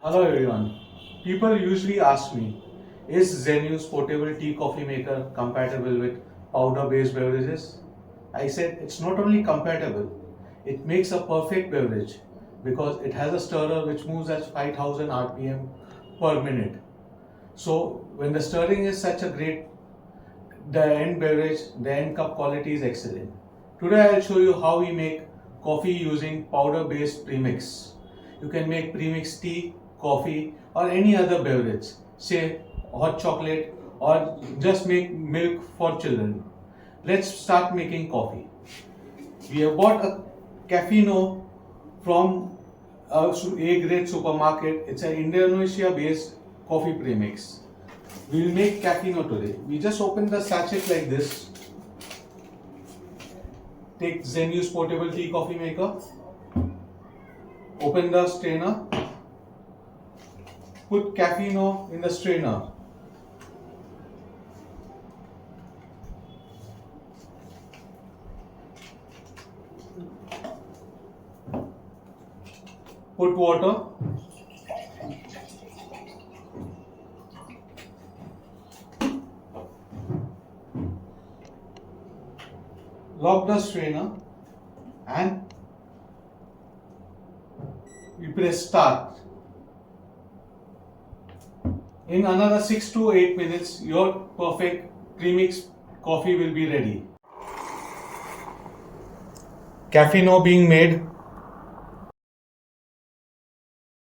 Hello everyone. People usually ask me, is Zainuse portable tea coffee maker compatible with powder-based beverages? I said it's not only compatible, it makes a perfect beverage because it has a stirrer which moves at 5000 rpm per minute. So when the stirring is such a great, the end beverage, the end cup quality is excellent. Today I'll show you how we make coffee using powder-based premix. You can make premix tea, coffee, or any other beverage, say hot chocolate, or just make milk for children. Let's start making coffee. We have bought a cappuccino from a A-grade supermarket. It's an Indonesia-based coffee premix. We will make cappuccino today. We just open the sachet like this. Take Zainuse portable tea coffee maker. Open the strainer. Put cappuccino in the strainer. Put water. Lock the strainer and we press start. In another 6 to 8 minutes, your perfect premix coffee will be ready. Cappuccino being made.